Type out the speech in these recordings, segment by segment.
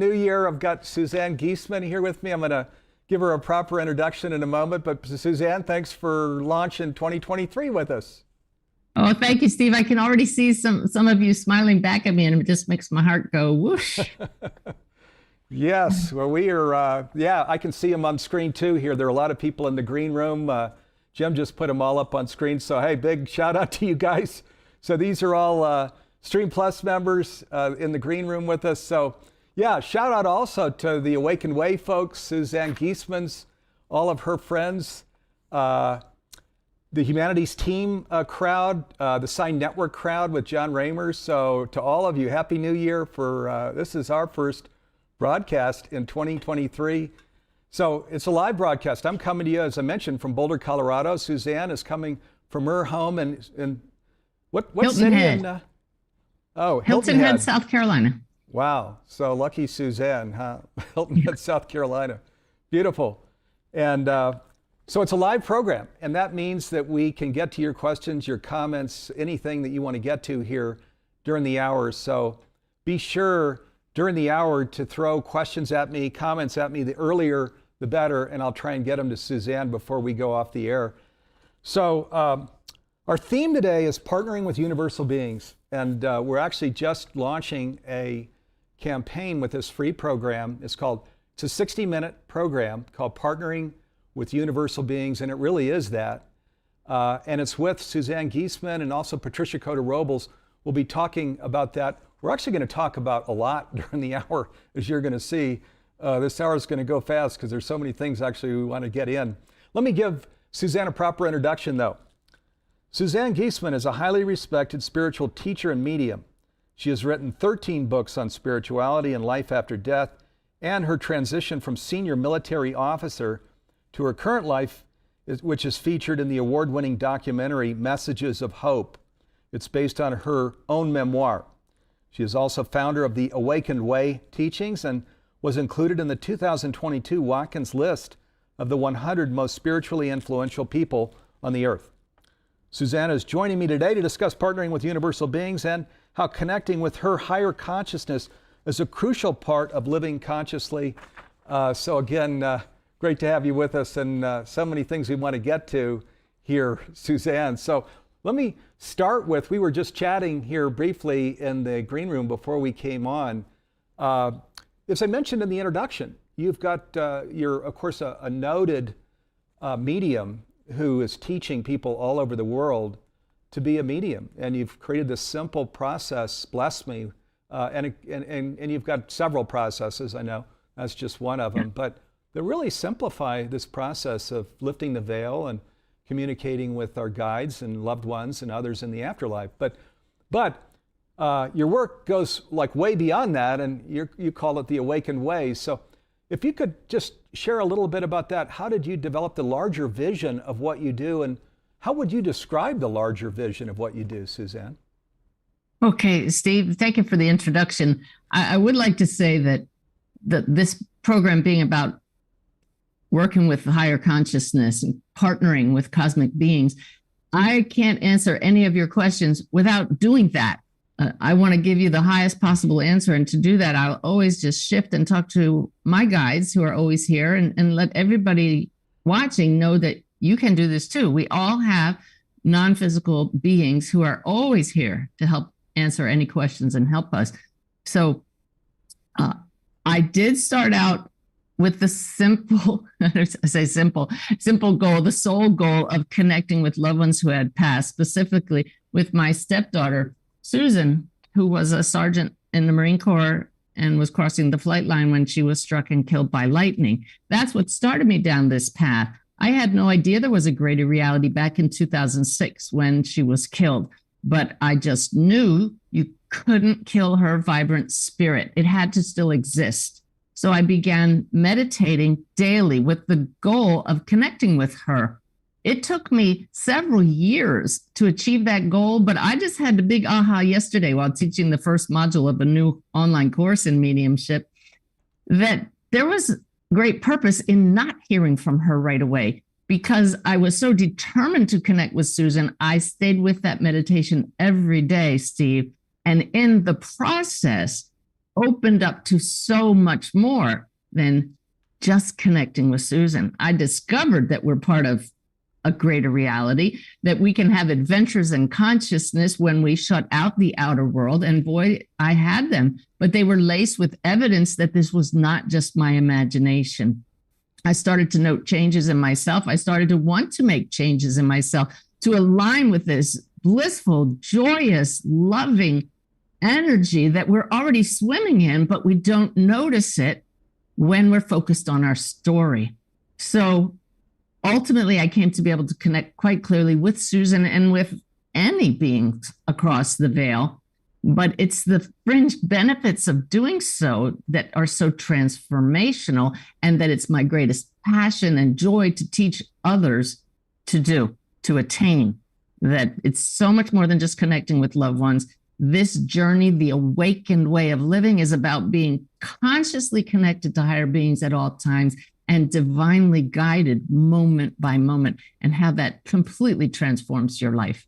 New year. I've got Suzanne Giesemann here with me. I'm going to give her a proper introduction in a moment. But Suzanne, thanks for launching 2023 with us. Oh, thank you, Steve. I can already see some of you smiling back at me, and it just makes my heart go whoosh. Yes, well, we are, yeah, I can see them on screen too here. There are a lot of people in the green room. Jim just put them all up on screen. So, hey, big shout out to you guys. So these are all Stream Plus members in the green room with us. So, yeah, shout out also to the Awakened Way folks, Suzanne Giesemann's, all of her friends, the Humanities Team crowd, the Sign Network crowd with John Ramers. So to all of you, Happy New Year for, this is our first broadcast in 2023. So it's a live broadcast. I'm coming to you, as I mentioned, from Boulder, Colorado. Suzanne is coming from her home in what Hilton city? Head. Hilton Head, South Carolina. Wow. So lucky Suzanne, huh? Hilton Head, South Carolina. Beautiful. And so it's a live program, and that means that we can get to your questions, your comments, anything that you want to get to here during the hour. So be sure during the hour to throw questions at me, comments at me. The earlier, the better, and I'll try and get them to Suzanne before we go off the air. So our theme today is partnering with universal beings, and we're actually just launching a campaign with this free program. It's a 60-minute program called Partnering with Universal Beings, and it really is that. And it's with Suzanne Giesemann and also Patricia Cota-Robles. We'll be talking about that. We're actually going to talk about a lot during the hour, as you're going to see. This hour is going to go fast because there's so many things actually we want to get in. Let me give Suzanne a proper introduction, though. Suzanne Giesemann is a highly respected spiritual teacher and medium. She has written 13 books on spirituality and life after death, and her transition from senior military officer to her current life, which is featured in the award-winning documentary Messages of Hope. It's based on her own memoir. She is also founder of the Awakened Way teachings and was included in the 2022 Watkins list of the 100 most spiritually influential people on the earth. Suzanne is joining me today to discuss partnering with universal beings and how connecting with her higher consciousness is a crucial part of living consciously. So again, great to have you with us, and so many things we want to get to here, Suzanne. So let me start with, we were just chatting here briefly in the green room before we came on. As I mentioned in the introduction, you've got, you're of course a noted medium who is teaching people all over the world to be a medium. And you've created this simple process, bless me, and you've got several processes, I know, that's just one of them, but that really simplify this process of lifting the veil and communicating with our guides and loved ones and others in the afterlife. But your work goes like way beyond that, and you call it the Awakened Way. So if you could just share a little bit about that. How did you develop the larger vision of what you do, and how would you describe the larger vision of what you do, Suzanne? Okay, Steve, thank you for the introduction. I would like to say that this program being about working with the higher consciousness and partnering with cosmic beings, I can't answer any of your questions without doing that. I want to give you the highest possible answer. And to do that, I'll always just shift and talk to my guides who are always here and let everybody watching know that you can do this too. We all have non-physical beings who are always here to help answer any questions and help us. So I did start out with the simple, I say simple goal, the sole goal of connecting with loved ones who had passed, specifically with my stepdaughter, Susan, who was a sergeant in the Marine Corps and was crossing the flight line when she was struck and killed by lightning. That's what started me down this path. I had no idea there was a greater reality back in 2006 when she was killed, but I just knew you couldn't kill her vibrant spirit. It had to still exist. So I began meditating daily with the goal of connecting with her. It took me several years to achieve that goal, but I just had the big aha yesterday while teaching the first module of a new online course in mediumship that there was great purpose in not hearing from her right away. Because I was so determined to connect with Susan, I stayed with that meditation every day, Steve. And in the process, opened up to so much more than just connecting with Susan. I discovered that we're part of a greater reality, that we can have adventures in consciousness when we shut out the outer world. And boy, I had them, but they were laced with evidence that this was not just my imagination. I started to note changes in myself. I started to want to make changes in myself to align with this blissful, joyous, loving energy that we're already swimming in, but we don't notice it when we're focused on our story. So ultimately, I came to be able to connect quite clearly with Susan and with any beings across the veil. But it's the fringe benefits of doing so that are so transformational, and that it's my greatest passion and joy to teach others to do, to attain. That it's so much more than just connecting with loved ones. This journey, the awakened way of living, is about being consciously connected to higher beings at all times and divinely guided moment by moment, and how that completely transforms your life.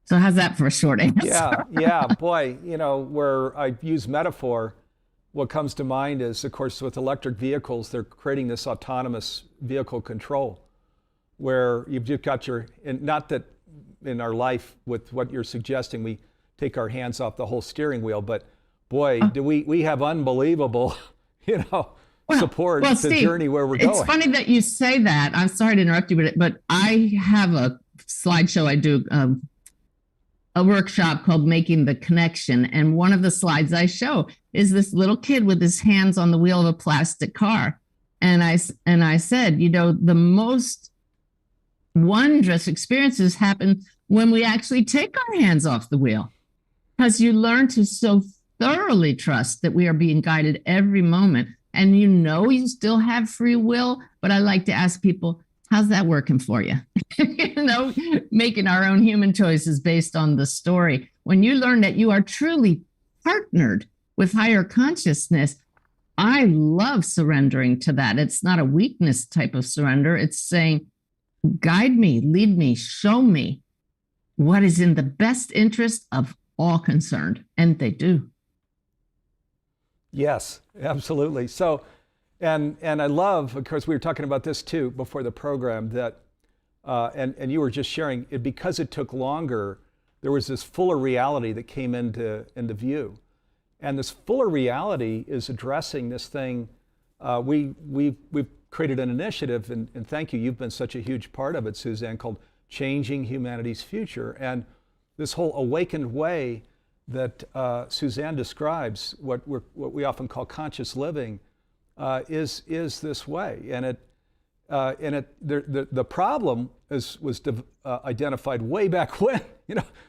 So how's that for a short answer? Yeah, boy, where I use metaphor, what comes to mind is, of course, with electric vehicles, they're creating this autonomous vehicle control, where you've just got and not that in our life with what you're suggesting, we take our hands off the whole steering wheel, but boy, do we have unbelievable, support well, the Steve, journey where we're going. It's funny that you say that. I'm sorry to interrupt you, but I have a slideshow. I do a workshop called Making the Connection. And one of the slides I show is this little kid with his hands on the wheel of a plastic car. And I said, the most wondrous experiences happen when we actually take our hands off the wheel, because you learn to so thoroughly trust that we are being guided every moment. And you still have free will, but I like to ask people, how's that working for you? Making our own human choices based on the story. When you learn that you are truly partnered with higher consciousness, I love surrendering to that. It's not a weakness type of surrender. It's saying, guide me, lead me, show me what is in the best interest of all concerned. And they do. Yes, absolutely. So, and I love, of course, we were talking about this too before the program, that, and you were just sharing it, because it took longer, there was this fuller reality that came into view. And this fuller reality is addressing this thing. We've created an initiative, and thank you, you've been such a huge part of it, Suzanne, called Changing Humanity's Future. And this whole awakened way that Suzanne describes, what we often call conscious living, is this way. And the problem was identified way back when,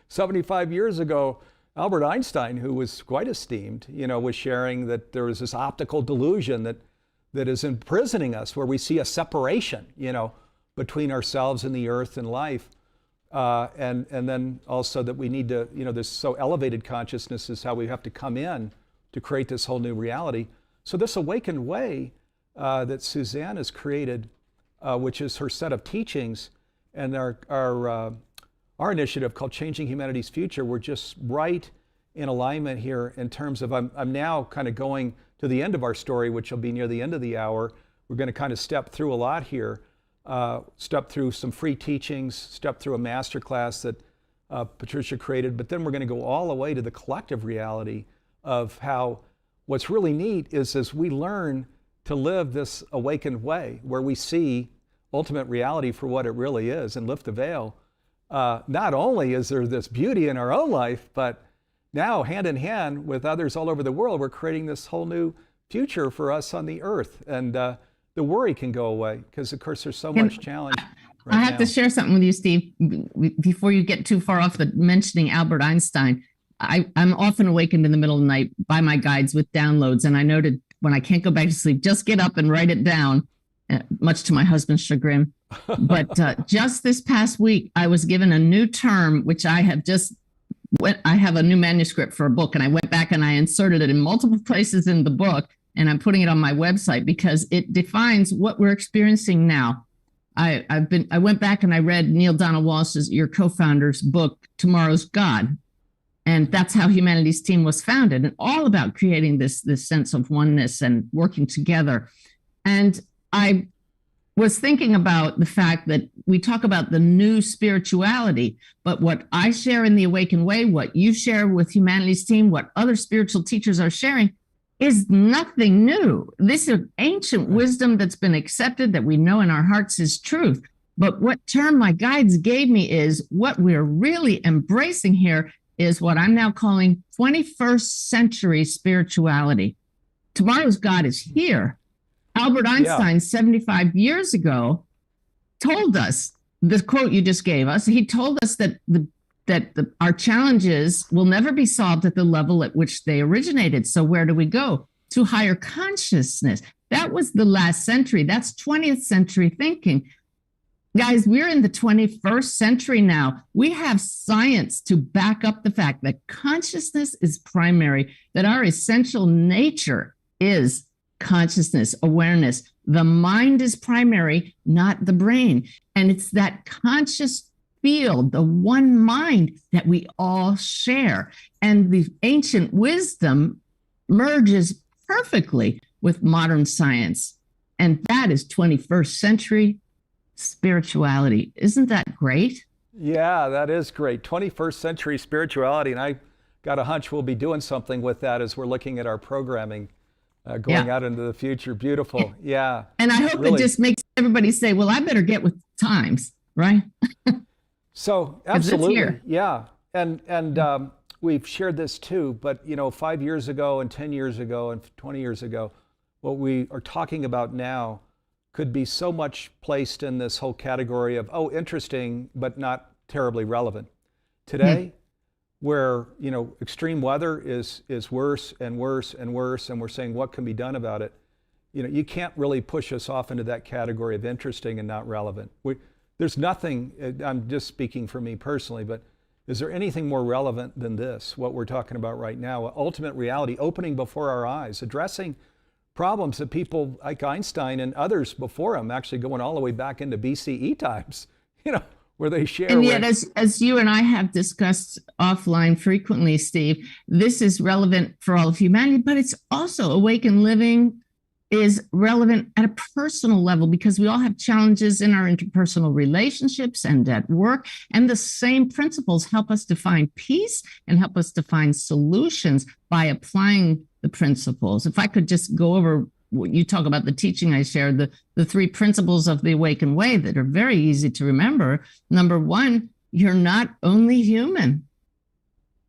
75 years ago. Albert Einstein, who was quite esteemed, was sharing that there was this optical delusion that is imprisoning us, where we see a separation, between ourselves and the earth and life. And then also that we need to, this so elevated consciousness is how we have to come in to create this whole new reality. So this awakened way that Suzanne has created, which is her set of teachings, and our initiative called Changing Humanity's Future, we're just right in alignment here in terms of, I'm now kind of going to the end of our story, which will be near the end of the hour. We're going to kind of step through a lot here. Step through some free teachings, step through a masterclass that Patricia created, but then we're going to go all the way to the collective reality of how what's really neat is as we learn to live this awakened way, where we see ultimate reality for what it really is and lift the veil. Not only is there this beauty in our own life, but now hand in hand with others all over the world, we're creating this whole new future for us on the earth. And the worry can go away, because of course there's so much challenge. I have to share something with you, Steve, before you get too far off the mentioning Albert Einstein. I'm often awakened in the middle of the night by my guides with downloads. And I noted when I can't go back to sleep, just get up and write it down, much to my husband's chagrin. But just this past week, I was given a new term, which I have a new manuscript for a book, and I went back and I inserted it in multiple places in the book. And I'm putting it on my website because it defines what we're experiencing now. I went back and I read Neil Donald Walsh's, your co-founder's book, Tomorrow's God. And that's how Humanities Team was founded, and all about creating this sense of oneness and working together. And I was thinking about the fact that we talk about the new spirituality, but what I share in the Awakened Way, what you share with Humanities Team, what other spiritual teachers are sharing is nothing new. This is ancient wisdom that's been accepted, that we know in our hearts is truth. But what term my guides gave me is what we're really embracing here is what I'm now calling 21st century spirituality. Tomorrow's God is here. Albert Einstein, 75 years ago, told us, the quote you just gave us, he told us that our challenges will never be solved at the level at which they originated. So where do we go? To higher consciousness. That was the last century. That's 20th century thinking. Guys, we're in the 21st century now. We have science to back up the fact that consciousness is primary, that our essential nature is consciousness, awareness. The mind is primary, not the brain. And it's that conscious field, the one mind that we all share. And the ancient wisdom merges perfectly with modern science. And that is 21st century spirituality. Isn't that great? Yeah, that is great. 21st century spirituality. And I got a hunch we'll be doing something with that as we're looking at our programming going out into the future. Beautiful. Yeah. And I hope it just makes everybody say, well, I better get with times, right? So absolutely. Yeah. And we've shared this too, but 5 years ago and 10 years ago and 20 years ago, what we are talking about now could be so much placed in this whole category of, oh, interesting, but not terribly relevant. Today, where, extreme weather is worse and worse and worse, and we're saying what can be done about it, you can't really push us off into that category of interesting and not relevant. There's nothing, I'm just speaking for me personally, but is there anything more relevant than this, what we're talking about right now? Ultimate reality, opening before our eyes, addressing problems that people like Einstein and others before him, actually going all the way back into BCE times, where they share. And yet, as you and I have discussed offline frequently, Steve, this is relevant for all of humanity, but it's also Awakened Living is relevant at a personal level because we all have challenges in our interpersonal relationships and at work. And the same principles help us to find peace and help us to find solutions by applying the principles. If I could just go over what you talk about, the teaching I shared, the 3 principles of the Awakened Way that are very easy to remember. Number 1, you're not only human.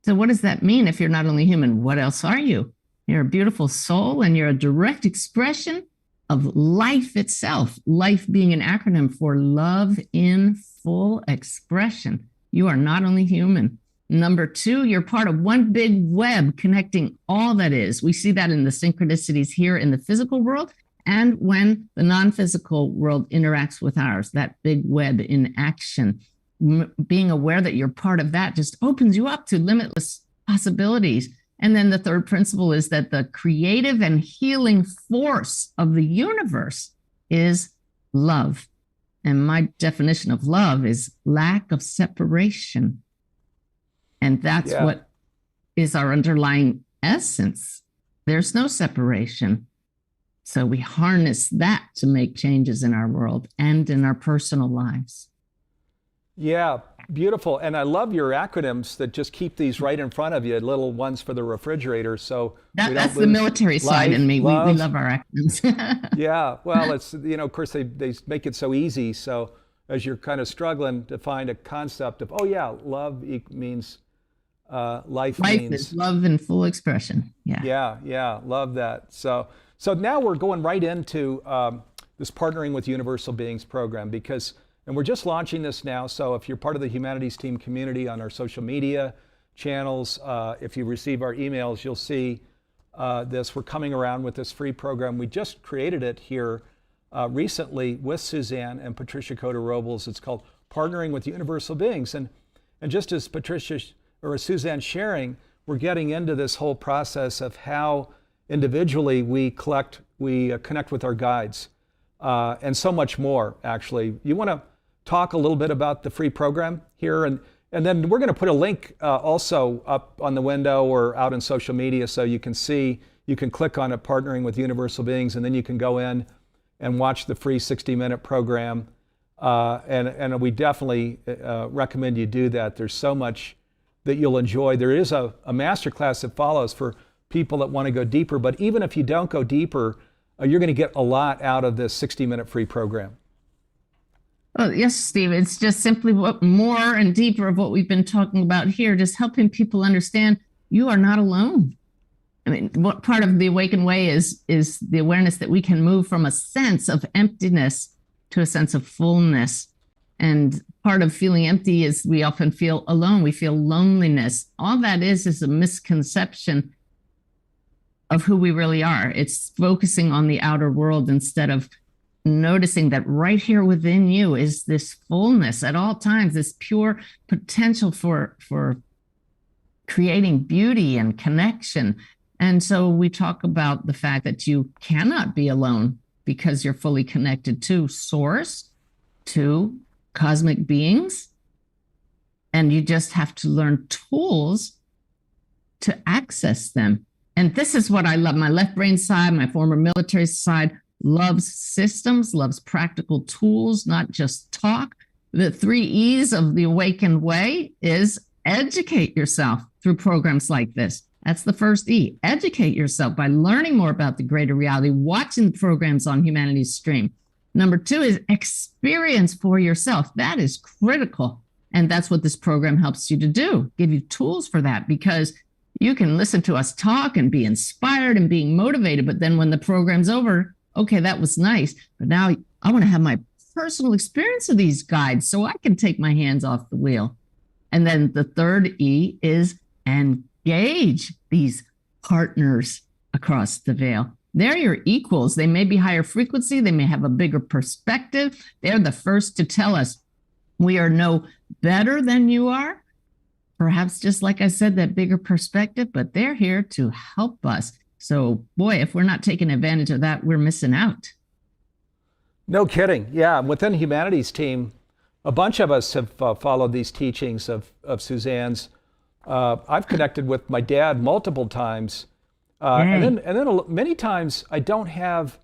So what does that mean if you're not only human? What else are you? You're a beautiful soul and you're a direct expression of life itself. Life being an acronym for love in full expression. You are not only human. Number 2, you're part of one big web connecting all that is. We see that in the synchronicities here in the physical world and when the non-physical world interacts with ours, that big web in action. Being aware that you're part of that just opens you up to limitless possibilities. And then the 3rd principle is that the creative and healing force of the universe is love. And my definition of love is lack of separation. And that's what is our underlying essence. There's no separation. So we harness that to make changes in our world and in our personal lives. Yeah, beautiful. And I love your acronyms that just keep these right in front of you, little ones for the refrigerator. So that's the military side in me. We love our acronyms. Yeah, well, it's, of course, they make it so easy. So as you're kind of struggling to find a concept of, oh yeah, love means life means is love in full expression. Yeah, love that. So now we're going right into this Partnering with Universal Beings program and we're just launching this now. So if you're part of the Humanities Team community on our social media channels, if you receive our emails, you'll see this. We're coming around with this free program. We just created it here recently with Suzanne and Patricia Cota-Robles. It's called Partnering with Universal Beings. And just as Patricia or Suzanne sharing, we're getting into this whole process of how individually we connect with our guides and so much more, actually. You want to talk a little bit about the free program here and And then we're going to put a link also up on the window or out in social media so you can see, you can click on it, Partnering with Universal Beings, and then you can go in and watch the free 60-minute program. And we definitely recommend you do that. There's so much that you'll enjoy. There is a masterclass that follows for people that want to go deeper, but even if you don't go deeper, you're going to get a lot out of this 60-minute free program. Oh, yes, Steve. It's just simply what more and deeper of what we've been talking about here, just helping people understand you are not alone. I mean, what part of the awakened way is the awareness that we can move from a sense of emptiness to a sense of fullness. And part of feeling empty is we often feel alone. We feel loneliness. All that is a misconception of who we really are. It's focusing on the outer world instead of noticing that right here within you is this fullness at all times, this pure potential for creating beauty and connection. And so we talk about the fact that you cannot be alone because you're fully connected to source, to cosmic beings, and you just have to learn tools to access them. And this is what I love. My left brain side, my former military side, loves systems, loves practical tools, not just talk. The 3 E's of the awakened way is educate yourself through programs like this. That's the first E. Educate yourself by learning more about the greater reality, watching the programs on Humanity's Stream. Number 2 is experience for yourself. That is critical. And that's what this program helps you to do, give you tools for that, because you can listen to us talk and be inspired and being motivated. But then when the program's over, okay, that was nice, but now I want to have my personal experience of these guides so I can take my hands off the wheel. And then the 3rd E is engage these partners across the veil. They're your equals. They may be higher frequency. They may have a bigger perspective. They're the first to tell us we are no better than you are. Perhaps just like I said, that bigger perspective, but they're here to help us. So, boy, if we're not taking advantage of that, we're missing out. No kidding. Yeah, within Humanity's team, a bunch of us have followed these teachings of Suzanne's. I've connected with my dad multiple times, and then many times I don't have.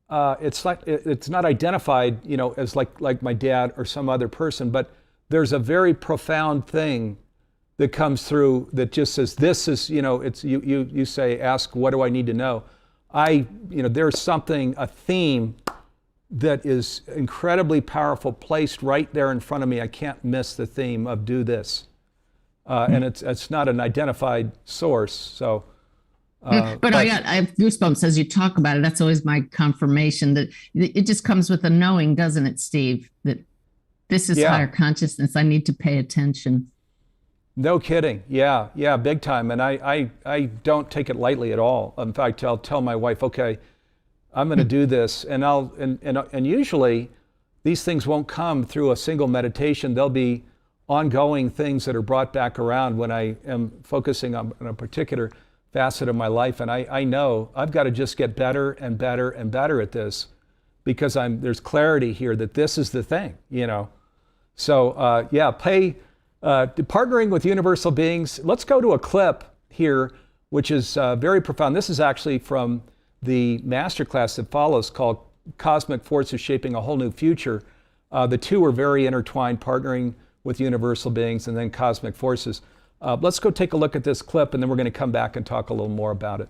It's not identified, as like my dad or some other person, but there's a very profound thing that comes through that just says, this is, it's you say, ask, what do I need to know? There's something, a theme that is incredibly powerful placed right there in front of me. I can't miss the theme of do this. And it's not an identified source. So, but I have goosebumps as you talk about it. That's always my confirmation that it just comes with a knowing, doesn't it, Steve? That this is higher consciousness. I need to pay attention. No kidding. Yeah, big time. And I don't take it lightly at all. In fact, I'll tell my wife, okay, I'm going to do this. And usually these things won't come through a single meditation. They'll be ongoing things that are brought back around when I am focusing on a particular facet of my life. And I know I've got to just get better and better and better at this because there's clarity here that this is the thing, So partnering with universal beings. Let's go to a clip here, which is very profound. This is actually from the masterclass that follows called Cosmic Forces Shaping a Whole New Future. The two are very intertwined, partnering with universal beings and then cosmic forces. Let's go take a look at this clip, and then we're going to come back and talk a little more about it.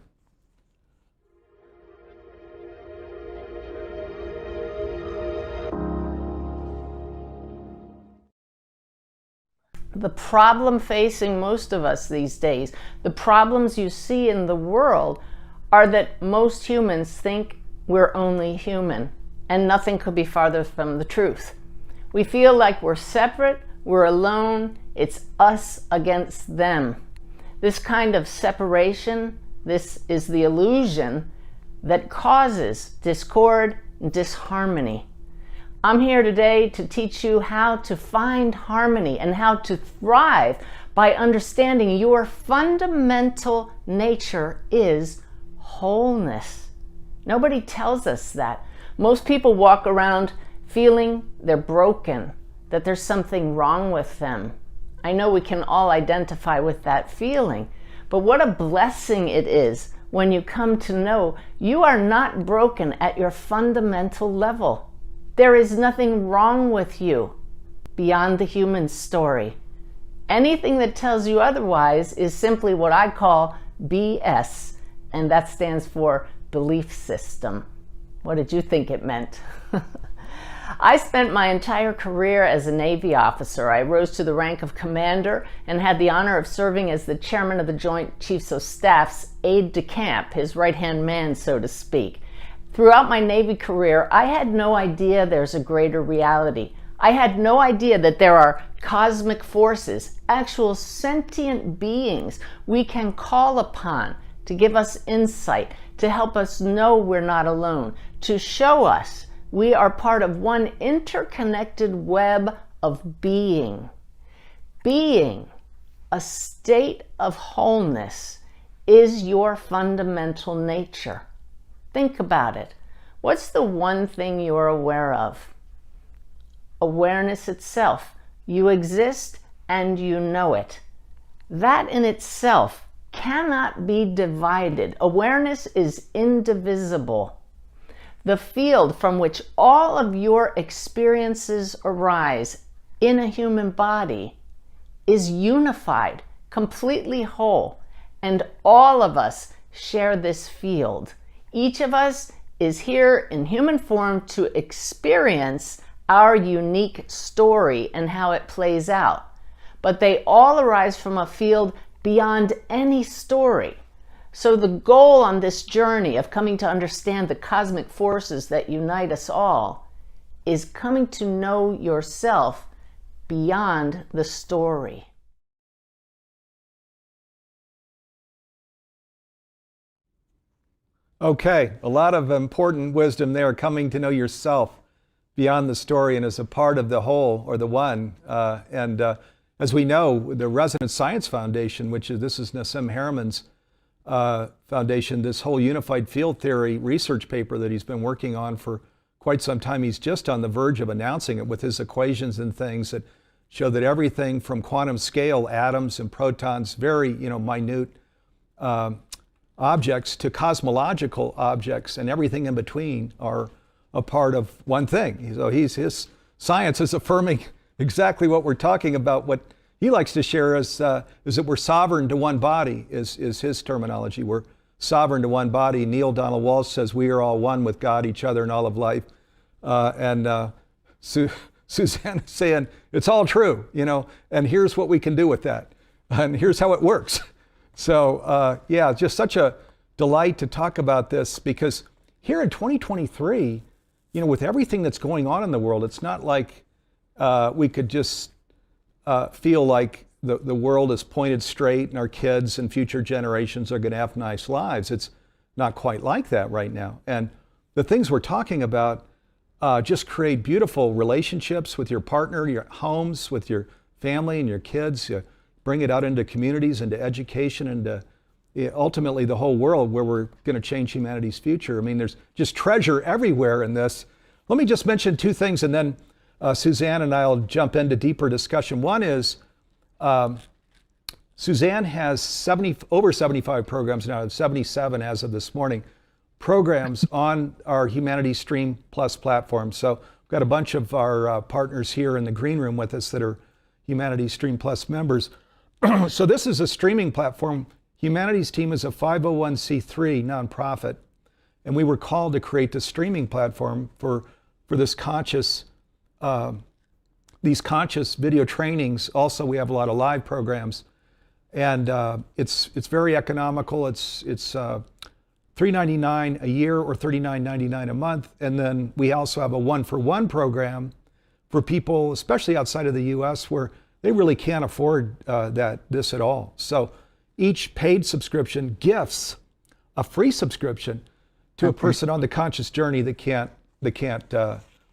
The problem facing most of us these days, the problems you see in the world, are that most humans think we're only human, and nothing could be farther from the truth. We feel like we're separate, we're alone, it's us against them. This kind of separation, this is the illusion that causes discord and disharmony. I'm here today to teach you how to find harmony and how to thrive by understanding your fundamental nature is wholeness. Nobody tells us that. Most people walk around feeling they're broken, that there's something wrong with them. I know we can all identify with that feeling, but what a blessing it is when you come to know you are not broken at your fundamental level. There is nothing wrong with you beyond the human story. Anything that tells you otherwise is simply what I call BS, and that stands for belief system. What did you think it meant? I spent my entire career as a Navy officer. I rose to the rank of commander and had the honor of serving as the chairman of the Joint Chiefs of Staff's aide-de-camp, his right-hand man, so to speak. Throughout my Navy career, I had no idea there's a greater reality. I had no idea that there are cosmic forces, actual sentient beings we can call upon to give us insight, to help us know we're not alone, to show us we are part of one interconnected web of being. Being, a state of wholeness, is your fundamental nature. Think about it. What's the one thing you're aware of? Awareness itself. You exist and you know it. That in itself cannot be divided. Awareness is indivisible. The field from which all of your experiences arise in a human body is unified, completely whole, and all of us share this field. Each of us is here in human form to experience our unique story and how it plays out. But they all arise from a field beyond any story. So the goal on this journey of coming to understand the cosmic forces that unite us all is coming to know yourself beyond the story. Okay, a lot of important wisdom there, coming to know yourself beyond the story and as a part of the whole or the one. As we know, the Resonance Science Foundation, this is Nassim Haramehn's foundation, this whole unified field theory research paper that he's been working on for quite some time. He's just on the verge of announcing it with his equations and things that show that everything from quantum scale atoms and protons, very minute objects, to cosmological objects and everything in between are a part of one thing. So his science is affirming exactly what we're talking about. What he likes to share is that we're sovereign to one body, is his terminology. We're sovereign to one body. Neil Donald Walsh says we are all one with God, each other, and all of life. Suzanne is saying it's all true, and here's what we can do with that. And here's how it works. So just such a delight to talk about this, because here in 2023, with everything that's going on in the world, it's not like we could just feel like the world is pointed straight and our kids and future generations are going to have nice lives. It's not quite like that right now. And the things we're talking about just create beautiful relationships with your partner, your homes, with your family and your kids. You bring it out into communities, into education, and ultimately the whole world, where we're going to change humanity's future. I mean, there's just treasure everywhere in this. Let me just mention two things, and then Suzanne and I will jump into deeper discussion. One is Suzanne has over 75 programs now, 77 as of this morning, programs on our Humanity Stream Plus platform. So we've got a bunch of our partners here in the green room with us that are Humanity Stream Plus members. So this is a streaming platform. Humanity's Team is a 501c3 nonprofit, and we were called to create the streaming platform for this these conscious video trainings. Also, we have a lot of live programs, and it's very economical. It's $3.99 a year or $39.99 a month, and then we also have a one-for-one program for people, especially outside of the U.S., where they really can't afford this at all. So each paid subscription gifts a free subscription to a person on the conscious journey that can't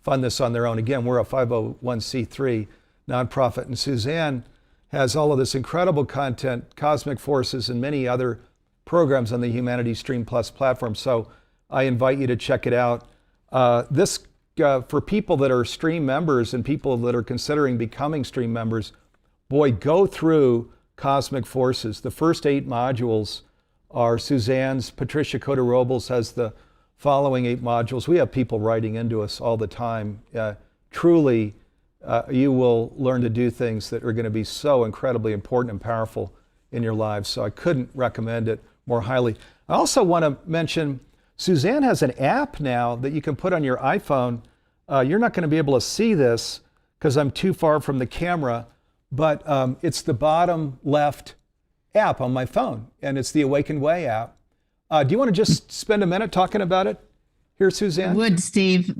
fund this on their own. Again, we're a 501c3 nonprofit, and Suzanne has all of this incredible content, cosmic forces, and many other programs on the Humanity Stream Plus platform. So I invite you to check it out. For people that are Stream members and people that are considering becoming Stream members, boy, go through Cosmic Forces. The first 8 modules are Suzanne's. Patricia Cota-Robles has the following 8 modules. We have people writing into us all the time. Truly, you will learn to do things that are going to be so incredibly important and powerful in your lives. So I couldn't recommend it more highly. I also want to mention Suzanne has an app now that you can put on your iPhone. You're not going to be able to see this because I'm too far from the camera, but it's the bottom left app on my phone, and it's the Awakened Way app. Do you want to just spend a minute talking about it here, Suzanne? I would, Steve.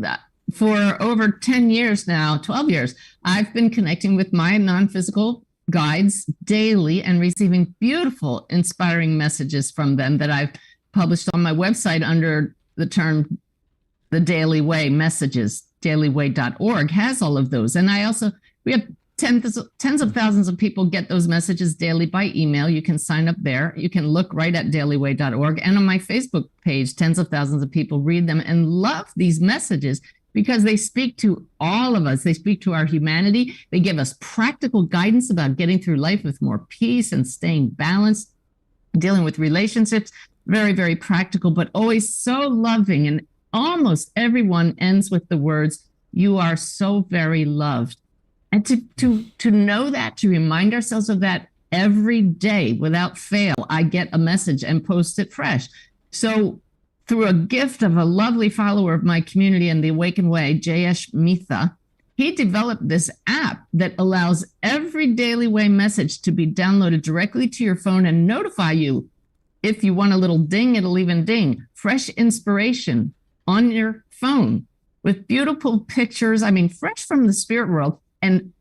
For over 10 years now, 12 years, I've been connecting with my non-physical guides daily and receiving beautiful, inspiring messages from them that I've published on my website under the term The Daily Way Messages. dailyway.org has all of those. And we have tens of thousands of people get those messages daily by email. You can sign up there. You can look right at dailyway.org. And on my Facebook page, tens of thousands of people read them and love these messages because they speak to all of us. They speak to our humanity. They give us practical guidance about getting through life with more peace and staying balanced, dealing with relationships. Very, very practical, but always so loving. And almost everyone ends with the words, "You are so very loved." And to know that, to remind ourselves of that every day without fail, I get a message and post it fresh. So through a gift of a lovely follower of my community in the Awakened Way, Jayesh Mitha, he developed this app that allows every Daily Way message to be downloaded directly to your phone and notify you. If you want a little ding, it'll even ding. Fresh inspiration on your phone with beautiful pictures. I mean, fresh from the spirit world. And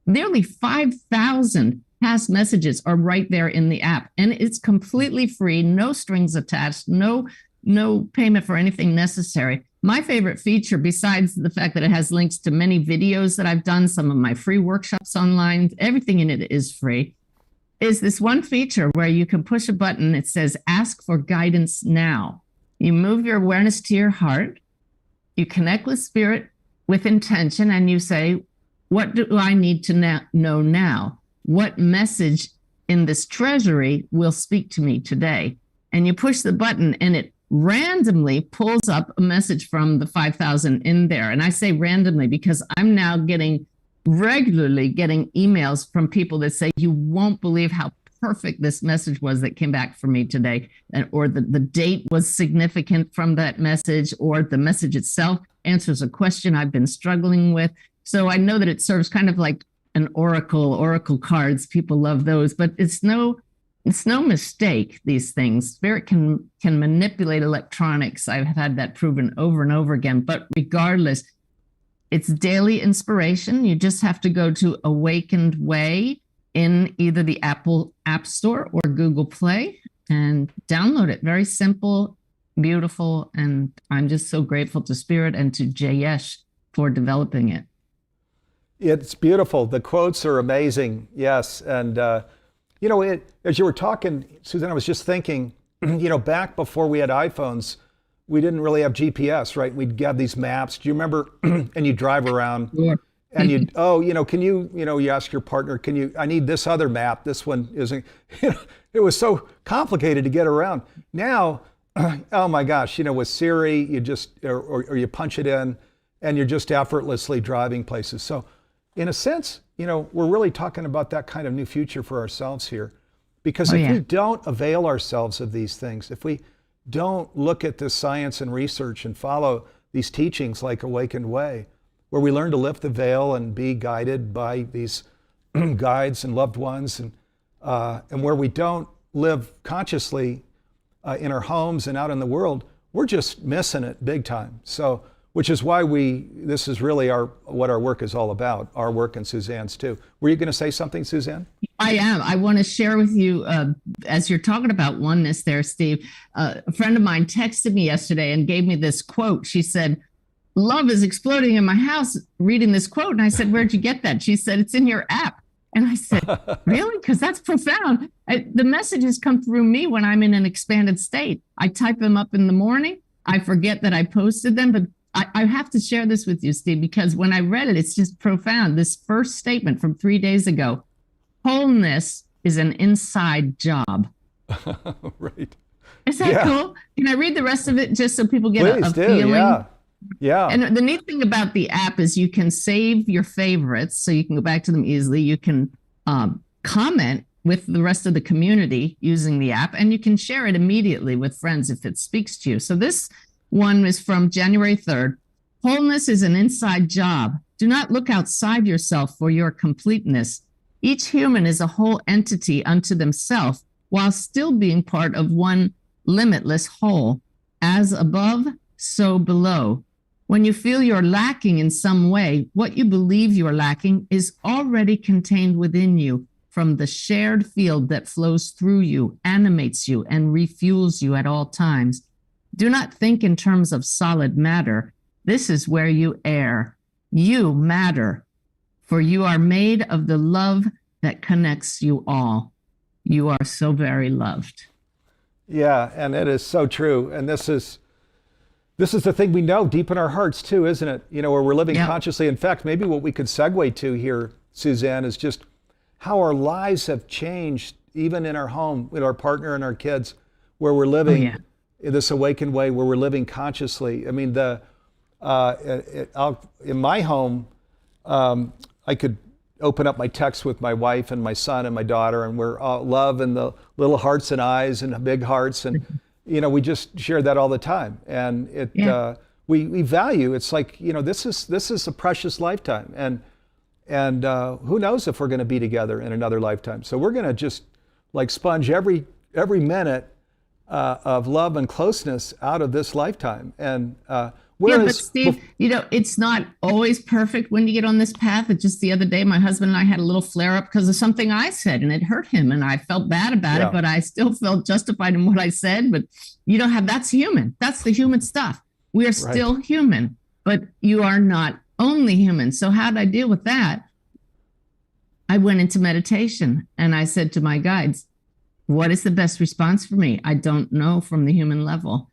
nearly 5,000 past messages are right there in the app. And it's completely free, no strings attached, no payment for anything necessary. My favorite feature, besides the fact that it has links to many videos that I've done, some of my free workshops online, everything in it is free, is this one feature where you can push a button. It says, "Ask for guidance now." You move your awareness to your heart, you connect with spirit with intention, and you say, "What do I need to know now? What message in this treasury will speak to me today?" And you push the button and it randomly pulls up a message from the 5,000 in there. And I say randomly because I'm now regularly getting emails from people that say, "You won't believe how perfect this message was that came back for me today," or the date was significant from that message, or the message itself answers a question I've been struggling with. So I know that it serves kind of like an oracle cards. People love those, but it's no mistake, these things. Spirit can manipulate electronics. I've had that proven over and over again, but regardless, it's daily inspiration. You just have to go to Awakened Way in either the Apple App Store or Google Play and download it. Very simple, beautiful, and I'm just so grateful to Spirit and to Jayesh for developing it. It's beautiful. The quotes are amazing. Yes. And, as you were talking, Suzanne, I was just thinking, back before we had iPhones, we didn't really have GPS, right? We'd have these maps. Do you remember? And you drive around. Sure. And can you ask your partner, I need this other map. This one isn't, it was so complicated to get around. Now, oh my gosh, with Siri, you just, or you punch it in and you're just effortlessly driving places. So in a sense, we're really talking about that kind of new future for ourselves here. Because if we don't avail ourselves of these things, if we don't look at this science and research and follow these teachings like Awakened Way, where we learn to lift the veil and be guided by these guides and loved ones, and where we don't live consciously in our homes and out in the world, we're just missing it big time. So, which is why this is really what our work is all about, our work and Suzanne's too. Were you going to say something, Suzanne? I am. I want to share with you, as you're talking about oneness there, Steve, a friend of mine texted me yesterday and gave me this quote. She said, "Love is exploding in my house," reading this quote. And I said, "Where'd you get that?" She said, "It's in your app." And I said, "Really?" Because that's profound. The messages come through me when I'm in an expanded state. I type them up in the morning. I forget that I posted them, but I have to share this with you, Steve, because when I read it, it's just profound. This first statement from 3 days ago, wholeness is an inside job. Right. Is that cool? Can I read the rest of it just so people get Please a do. feeling? Yeah. Yeah. And the neat thing about the app is you can save your favorites so you can go back to them easily. You can comment with the rest of the community using the app, and you can share it immediately with friends if it speaks to you. So this one is from January 3rd. Wholeness is an inside job. Do not look outside yourself for your completeness. Each human is a whole entity unto themselves while still being part of one limitless whole. As above, so below. When you feel you're lacking in some way, what you believe you're lacking is already contained within you from the shared field that flows through you, animates you, and refuels you at all times. Do not think in terms of solid matter. This is where you err. You matter, for you are made of the love that connects you all. You are so very loved. Yeah, and it is so true. And this is the thing we know deep in our hearts too, isn't it? You know, where we're living consciously. In fact, maybe what we could segue to here, Suzanne, is just how our lives have changed, even in our home, with our partner and our kids, where we're living in this awakened way, where we're living consciously. I mean, in my home, I could open up my text with my wife and my son and my daughter, and we're all love and the little hearts and eyes and big hearts, and you know, we just share that all the time, and we value. It's like, you know, this is a precious lifetime, and who knows if we're going to be together in another lifetime. So we're going to just like sponge every minute of love and closeness out of this lifetime. And but Steve, you know, it's not always perfect when you get on this path. It's just the other day, my husband and I had a little flare up because of something I said, and it hurt him, and I felt bad about it, but I still felt justified in what I said. But you don't have, that's human. That's the human stuff. We are still human, but you are not only human. So how did I deal with that? I went into meditation, and I said to my guides, what is the best response for me? I don't know from the human level.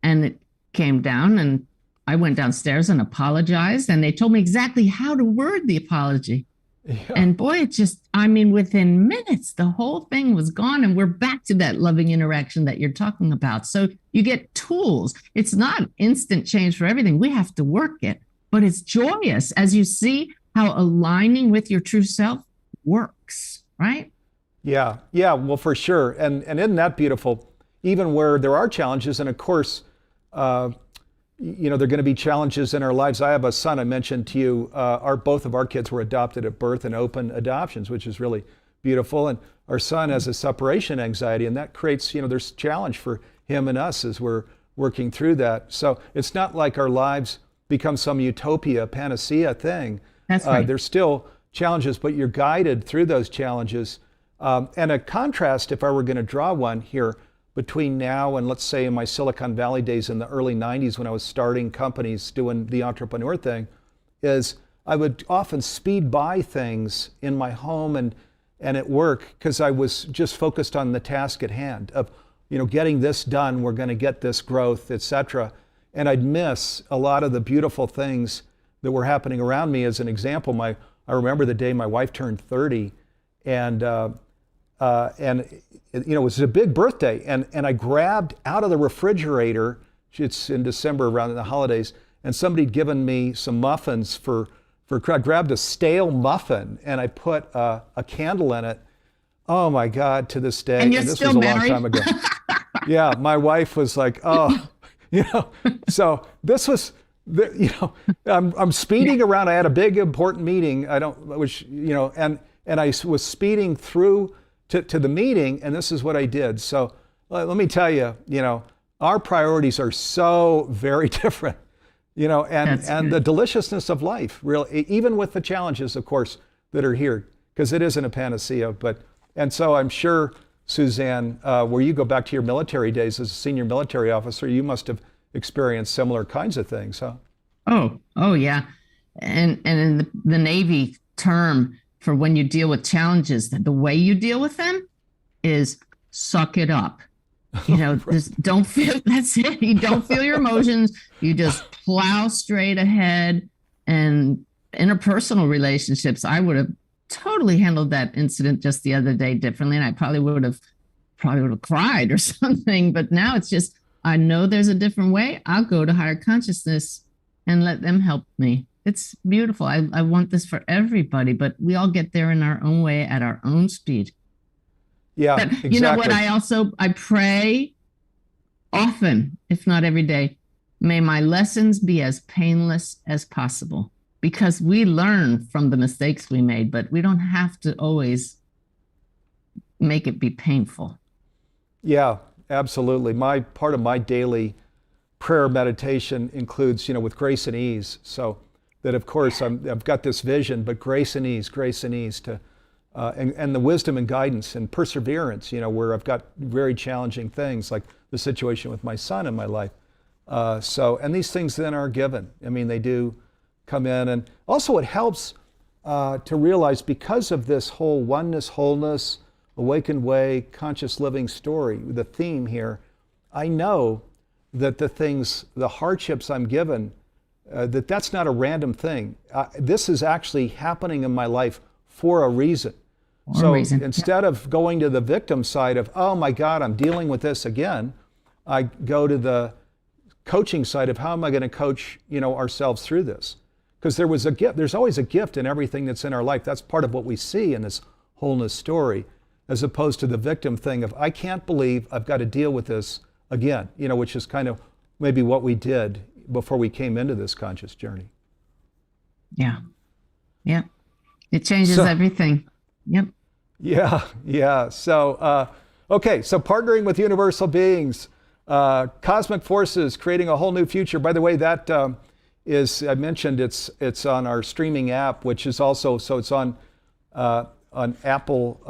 And it came down, and I went downstairs and apologized, and they told me exactly how to word the apology. Yeah. And boy, it just, I mean, within minutes, the whole thing was gone, and we're back to that loving interaction that you're talking about. So you get tools. It's not instant change for everything. We have to work it, but it's joyous as you see how aligning with your true self works, right? Yeah, well, for sure. And isn't that beautiful? Even where there are challenges, and of course, you know, there are going to be challenges in our lives. I have a son, I mentioned to you, both of our kids were adopted at birth and open adoptions, which is really beautiful. And our son has a separation anxiety, and that creates, you know, there's challenge for him and us as we're working through that. So it's not like our lives become some utopia, panacea thing. That's right. There's still challenges, but you're guided through those challenges. And a contrast, if I were going to draw one here, between now and, let's say, in my Silicon Valley days in the early 90s when I was starting companies doing the entrepreneur thing, is I would often speed by things in my home and at work because I was just focused on the task at hand of, you know, getting this done, we're going to get this growth, etc. And I'd miss a lot of the beautiful things that were happening around me. As an example, I remember the day my wife turned 30, and you know, it was a big birthday, and I grabbed out of the refrigerator, it's in December around the holidays, and somebody'd given me some muffins I grabbed a stale muffin and I put a candle in it. Oh my God, to this day. And you're this still was a married? long time ago. Yeah, my wife was like, oh, you know, so this was, you know, I'm speeding around. I had a big important meeting. And I was speeding through to the meeting, and this is what I did. So let me tell you, you know, our priorities are so very different, you know, and the deliciousness of life, really, even with the challenges, of course, that are here, because it isn't a panacea. And so I'm sure, Suzanne, where you go back to your military days as a senior military officer, you must have experienced similar kinds of things, huh? Oh yeah. And in the Navy term, for when you deal with challenges, the way you deal with them is suck it up. Just don't feel, that's it. You don't feel your emotions. You just plow straight ahead. And interpersonal relationships, I would have totally handled that incident just the other day differently. And I probably would have cried or something. But now it's just, I know there's a different way. I'll go to higher consciousness and let them help me. It's beautiful. I want this for everybody, but we all get there in our own way at our own speed. Yeah, but exactly. You know what? I pray often, if not every day, may my lessons be as painless as possible, because we learn from the mistakes we made, but we don't have to always make it be painful. Yeah, absolutely. Part of my daily prayer meditation includes, with grace and ease. So that, of course, I've got this vision, but grace and ease to and the wisdom and guidance and perseverance, where I've got very challenging things like the situation with my son in my life. And these things then are given. I mean, they do come in. And also it helps to realize, because of this whole oneness, wholeness, awakened way, conscious living story, the theme here, I know that the hardships I'm given, that's not a random thing. This is actually happening in my life for a reason. Instead of going to the victim side of, oh my God, I'm dealing with this again, I go to the coaching side of, how am I going to coach, ourselves through this? Because there's always a gift in everything that's in our life. That's part of what we see in this wholeness story, as opposed to the victim thing of, I can't believe I've got to deal with this again, which is kind of maybe what we did before we came into this conscious journey. Yeah. It changes everything. Yep. Yeah. So, okay. So partnering with universal beings, cosmic forces, creating a whole new future. By the way, that I mentioned it's on our streaming app, which is also, so it's on Apple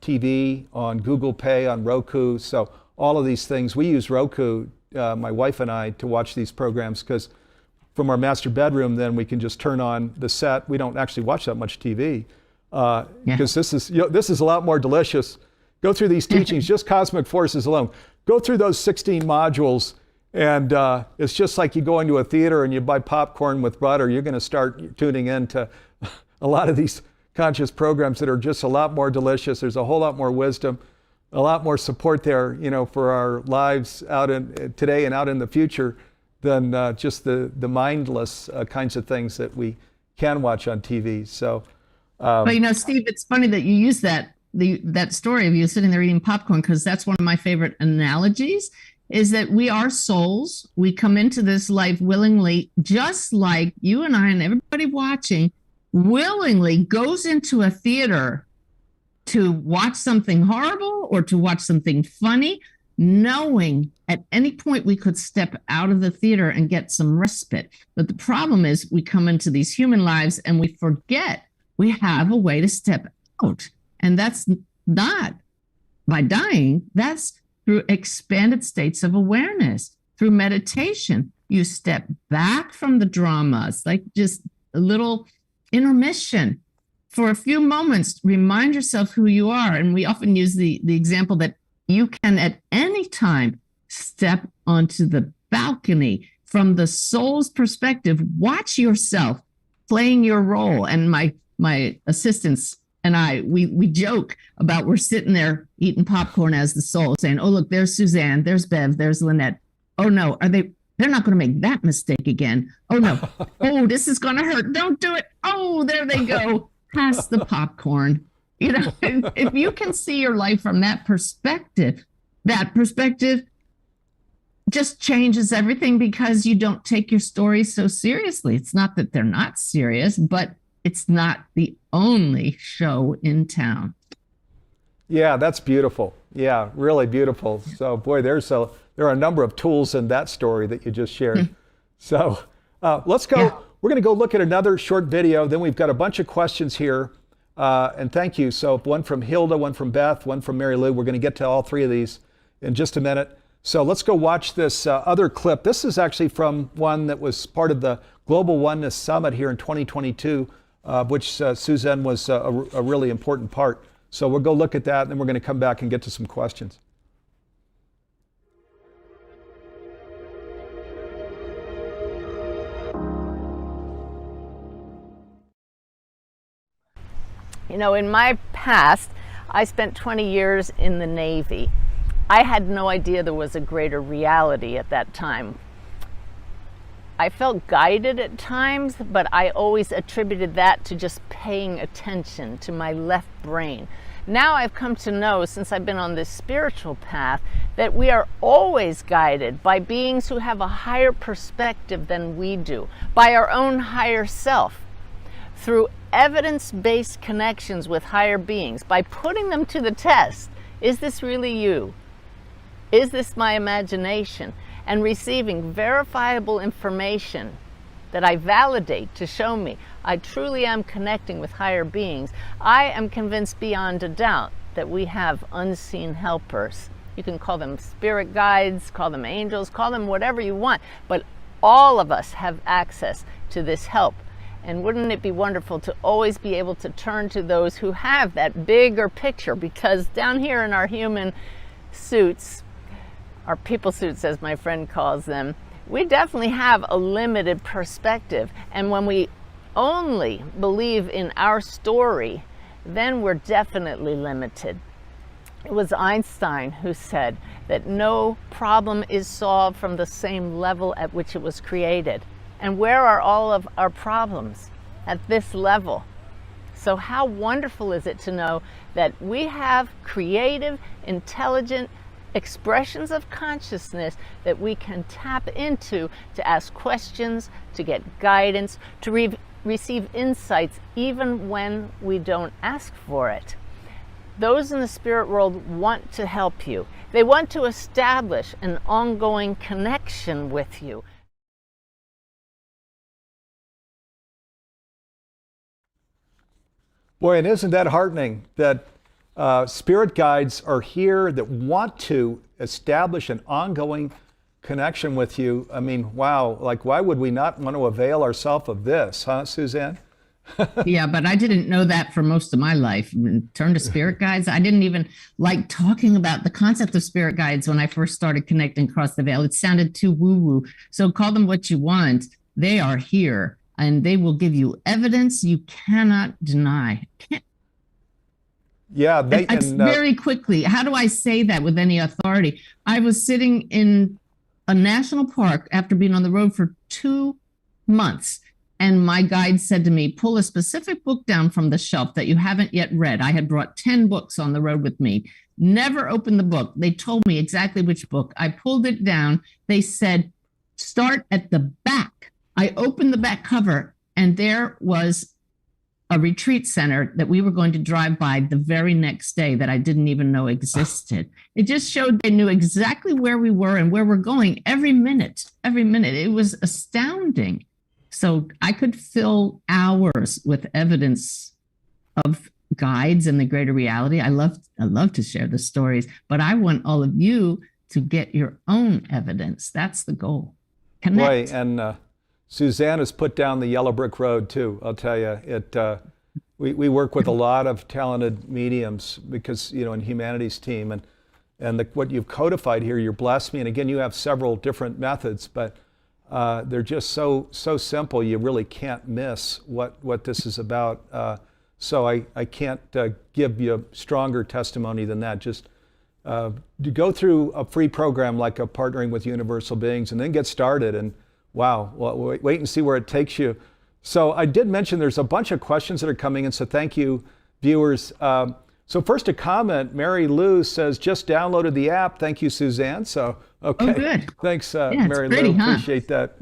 TV, on Google Pay, on Roku. So all of these things, we use Roku, my wife and I, to watch these programs, because from our master bedroom, then we can just turn on the set. We don't actually watch that much TV. Because this is a lot more delicious. Go through these teachings, just cosmic forces alone. Go through those 16 modules, and it's just like you go into a theater and you buy popcorn with butter. You're going to start tuning into a lot of these conscious programs that are just a lot more delicious. There's a whole lot more wisdom, a lot more support there, for our lives out in today and out in the future than just the mindless kinds of things that we can watch on TV. So. But Steve, it's funny that you use that story of you sitting there eating popcorn, because that's one of my favorite analogies, is that we are souls. We come into this life willingly, just like you and I and everybody watching willingly goes into a theater to watch something horrible or to watch something funny, knowing at any point we could step out of the theater and get some respite. But the problem is we come into these human lives and we forget we have a way to step out. And that's not by dying, that's through expanded states of awareness, through meditation. You step back from the dramas, like just a little intermission for a few moments, remind yourself who you are. And we often use the example that you can at any time step onto the balcony from the soul's perspective, watch yourself playing your role. And my assistants and I, we joke about, we're sitting there eating popcorn as the soul, saying, oh, look, there's Suzanne, there's Bev, there's Lynette. Oh no, they're not going to make that mistake again. Oh no. Oh, this is going to hurt. Don't do it. Oh, there they go. Pass the popcorn. If you can see your life from that perspective just changes everything, because you don't take your story so seriously. It's not that they're not serious, but it's not the only show in town. Yeah, that's beautiful. Yeah, really beautiful. So, boy, there are a number of tools in that story that you just shared. So let's go. Yeah. We're going to go look at another short video. Then we've got a bunch of questions here. And thank you. So one from Hilda, one from Beth, one from Mary Lou. We're going to get to all three of these in just a minute. So let's go watch this other clip. This is actually from one that was part of the Global Oneness Summit here in 2022. Which Suzanne was a really important part. So we'll go look at that, and then we're going to come back and get to some questions. You know, in my past, I spent 20 years in the Navy. I had no idea there was a greater reality at that time. I felt guided at times, but I always attributed that to just paying attention to my left brain. Now I've come to know, since I've been on this spiritual path, that we are always guided by beings who have a higher perspective than we do, by our own higher self, through evidence-based connections with higher beings, by putting them to the test. Is this really you? Is this my imagination? And receiving verifiable information that I validate to show me I truly am connecting with higher beings. I am convinced beyond a doubt that we have unseen helpers. You can call them spirit guides, call them angels, call them whatever you want, but all of us have access to this help. And wouldn't it be wonderful to always be able to turn to those who have that bigger picture? Because down here in our human suits, our people suits as my friend calls them, we definitely have a limited perspective. And when we only believe in our story, then we're definitely limited. It was Einstein who said that no problem is solved from the same level at which it was created. And where are all of our problems? At this level. So how wonderful is it to know that we have creative, intelligent expressions of consciousness that we can tap into to ask questions, to get guidance, to receive insights even when we don't ask for it. Those in the spirit world want to help you. They want to establish an ongoing connection with you. Boy, and isn't that heartening that spirit guides are here that want to establish an ongoing connection with you. I mean, wow, like why would we not want to avail ourselves of this, huh, Suzanne? Yeah, but I didn't know that for most of my life. Turn to spirit guides. I didn't even like talking about the concept of spirit guides when I first started connecting across the veil. It sounded too woo-woo. So call them what you want. They are here and they will give you evidence you cannot deny. Yeah, very quickly. How do I say that with any authority? I was sitting in a national park after being on the road for 2 months. And my guide said to me, pull a specific book down from the shelf that you haven't yet read. I had brought 10 books on the road with me. Never opened the book. They told me exactly which book. I pulled it down. They said, start at the back. I opened the back cover and there was a retreat center that we were going to drive by the very next day that I didn't even know existed. It just showed they knew exactly where we were and where we're going every minute, every minute. It was astounding. So I could fill hours with evidence of guides and the greater reality. I love to share the stories, but I want all of you to get your own evidence. That's the goal. Connect. Boy, and Suzanne has put down the yellow brick road too. I'll tell you, we work with a lot of talented mediums because, you know, in Humanities team and what you've codified here, you're blessed me. And again, you have several different methods, but they're just so simple. You really can't miss what this is about. So I can't give you a stronger testimony than that. Just to go through a free program like a Partnering with Universal Beings and then get started and wow, well, wait and see where it takes you. So I did mention there's a bunch of questions that are coming in, so thank you, viewers. So first a comment, Mary Lou says, just downloaded the app. Thank you, Suzanne. So, okay. Oh, good. Thanks, Yeah, Mary pretty, Lou. huh? Appreciate that.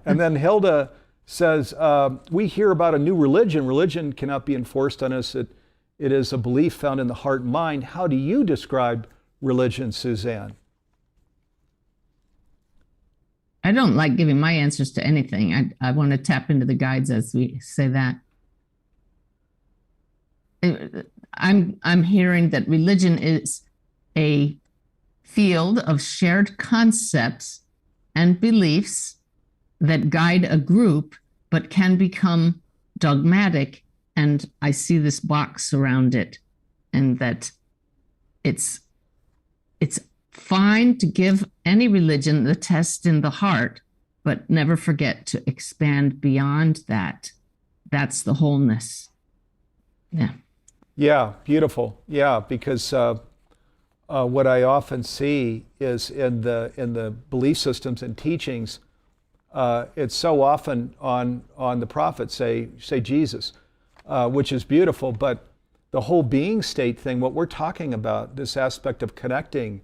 And then Hilda says, we hear about a new religion. Religion cannot be enforced on us. It is a belief found in the heart and mind. How do you describe religion, Suzanne? I don't like giving my answers to anything. I want to tap into the guides as we say that. I'm hearing that religion is a field of shared concepts and beliefs that guide a group, but can become dogmatic. And I see this box around it, and that it's fine to give any religion the test in the heart, but never forget to expand beyond that. That's the wholeness. Yeah. Yeah, beautiful. Yeah, because what I often see is in the belief systems and teachings, it's so often on the prophet, say Jesus, which is beautiful, but the whole being state thing, what we're talking about, this aspect of connecting,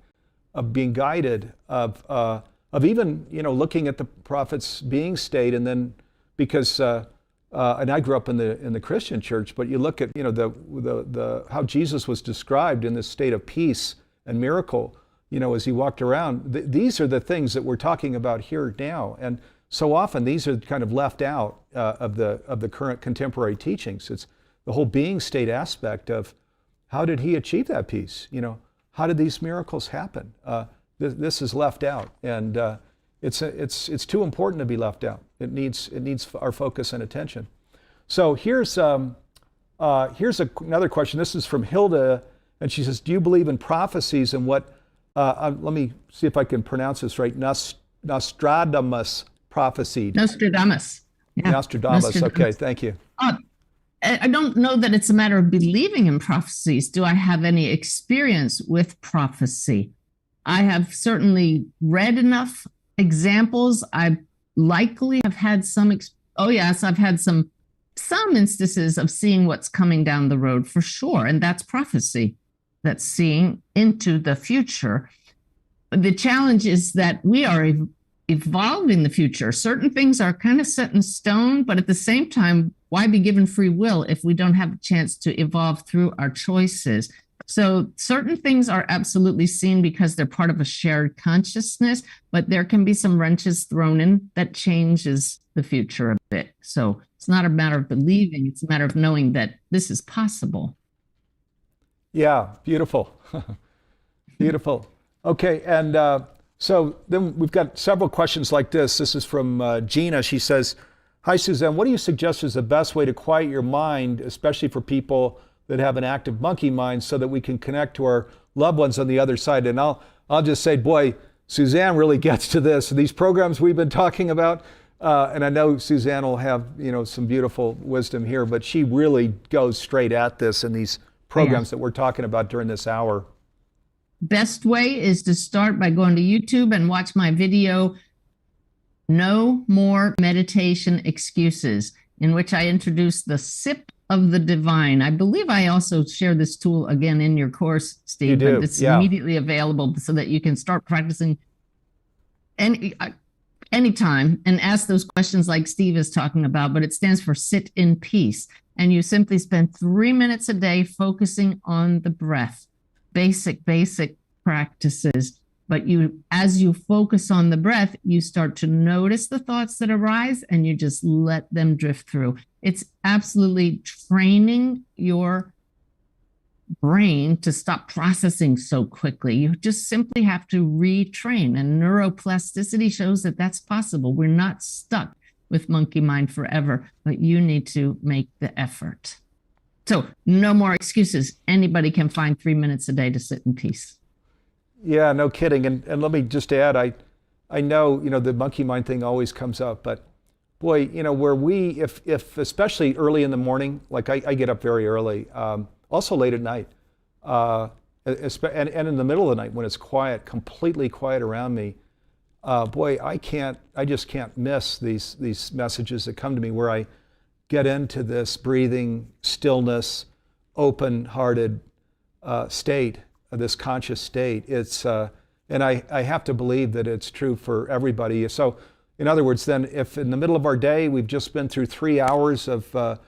of being guided, of even looking at the prophet's being state, and then because and I grew up in the Christian church, but you look at the how Jesus was described in this state of peace and miracle, as he walked around. These are the things that we're talking about here now, and so often these are kind of left out of the current contemporary teachings. It's the whole being state aspect of how did he achieve that peace? How did these miracles happen? This is left out, and it's too important to be left out. It needs our focus and attention. So here's another question. This is from Hilda, and she says, "Do you believe in prophecies and what?" Let me see if I can pronounce this right. Nostradamus prophesied. Nostradamus. Yeah. Nostradamus. Okay, thank you. I don't know that it's a matter of believing in prophecies. Do I have any experience with prophecy? I have certainly read enough examples. I likely have had some. I've had some instances of seeing what's coming down the road for sure, and that's prophecy. That's seeing into the future. The challenge is that we are evolving the future. Certain things are kind of set in stone, but at the same time, why be given free will if we don't have a chance to evolve through our choices? So certain things are absolutely seen because they're part of a shared consciousness, but there can be some wrenches thrown in that changes the future a bit. So it's not a matter of believing, it's a matter of knowing that this is possible. Yeah, beautiful. Beautiful. Okay, and so then we've got several questions like this. This is from Gina. She says, "Hi, Suzanne, what do you suggest is the best way to quiet your mind, especially for people that have an active monkey mind, so that we can connect to our loved ones on the other side?" And I'll just say, boy, Suzanne really gets to this. These programs we've been talking about, and I know Suzanne will have some beautiful wisdom here, but she really goes straight at this in these programs that we're talking about during this hour. Best way is to start by going to YouTube and watch my video, No More Meditation Excuses, in which I introduce the sip of the divine. I believe I also share this tool again in your course, Steve. You do, but it's yeah. immediately available so that you can start practicing anytime and ask those questions like Steve is talking about, but it stands for sit in peace. And you simply spend 3 minutes a day focusing on the breath. Basic practices. But as you focus on the breath, you start to notice the thoughts that arise and you just let them drift through. It's absolutely training your brain to stop processing so quickly. You just simply have to retrain, and neuroplasticity shows that that's possible. We're not stuck with monkey mind forever, but you need to make the effort. So no more excuses. Anybody can find 3 minutes a day to sit in peace. Yeah, no kidding. And let me just add, I know, the monkey mind thing always comes up, but boy, where if especially early in the morning, like I get up very early, also late at night, and in the middle of the night when it's quiet, completely quiet around me, boy, I just can't miss these messages that come to me where I get into this breathing, stillness, open-hearted state, this conscious state. It's and I have to believe that it's true for everybody. So, in other words, then, if in the middle of our day we've just been through 3 hours of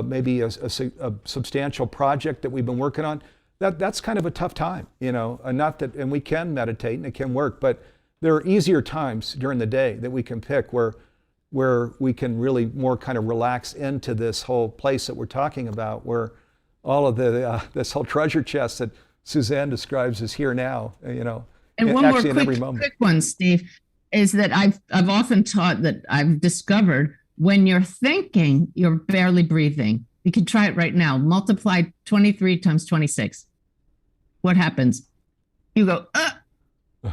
maybe a substantial project that we've been working on, that's kind of a tough time, and not that, and we can meditate and it can work, but there are easier times during the day that we can pick where we can really more kind of relax into this whole place that we're talking about, where all of this whole treasure chest that Suzanne describes is here now, And one actually more in every moment. quick one, Steve, is that I've often taught that I've discovered when you're thinking, you're barely breathing. You can try it right now. Multiply 23 times 26. What happens? You go,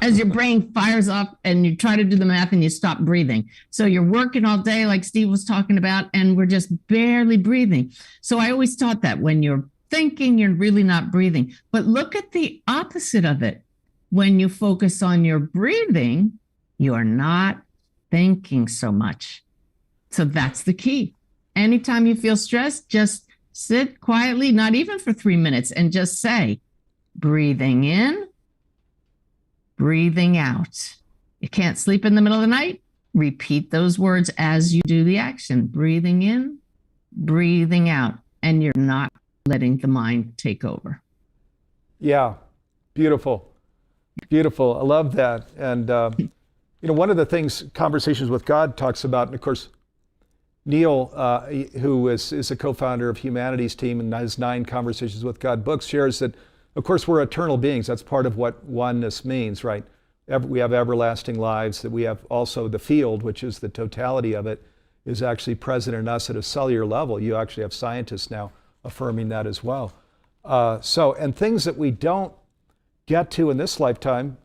as your brain fires up and you try to do the math and you stop breathing. So you're working all day, like Steve was talking about, and we're just barely breathing. So I always taught that when you're thinking, you're really not breathing. But look at the opposite of it. When you focus on your breathing, you are not thinking so much. So that's the key. Anytime you feel stressed, just sit quietly, not even for 3 minutes, and just say, breathing in, breathing out. You can't sleep in the middle of the night? Repeat those words as you do the action. Breathing in, breathing out, and you're not letting the mind take over. Yeah, beautiful. Beautiful. I love that. And, one of the things Conversations with God talks about, and of course, Neil, who is a co-founder of Humanity's Team and has 9 Conversations with God books, shares that, of course, we're eternal beings. That's part of what oneness means, right? We have everlasting lives, that we have also the field, which is the totality of it, is actually present in us at a cellular level. You actually have scientists now affirming that as well. And things that we don't get to in this lifetime,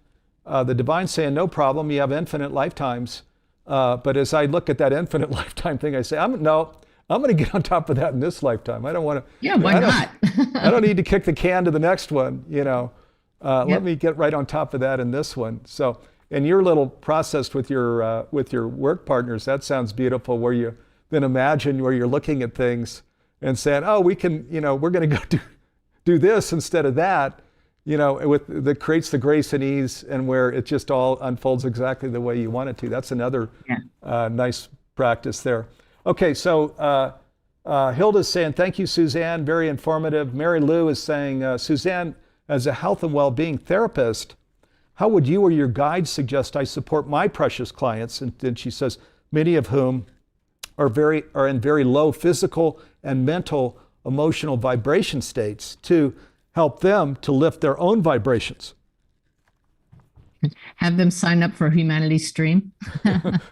the divine's saying, no problem, you have infinite lifetimes. But as I look at that infinite lifetime thing, I say, I'm going to get on top of that in this lifetime. I don't want to. Yeah, why not? I don't need to kick the can to the next one, Yep. Let me get right on top of that in this one. So, and your little process with your work partners, that sounds beautiful, where you then imagine where you're looking at things and saying, oh, we can, we're going to go do this instead of that, that creates the grace and ease, and where it just all unfolds exactly the way you want it to. That's another nice practice there. Okay, so Hilda's saying, thank you, Suzanne, very informative. Mary Lou is saying, Suzanne, as a health and well-being therapist, how would you or your guide suggest I support my precious clients? And then she says, many of whom are in very low physical and mental, emotional vibration states, to help them to lift their own vibrations. Have them sign up for Humanity Stream.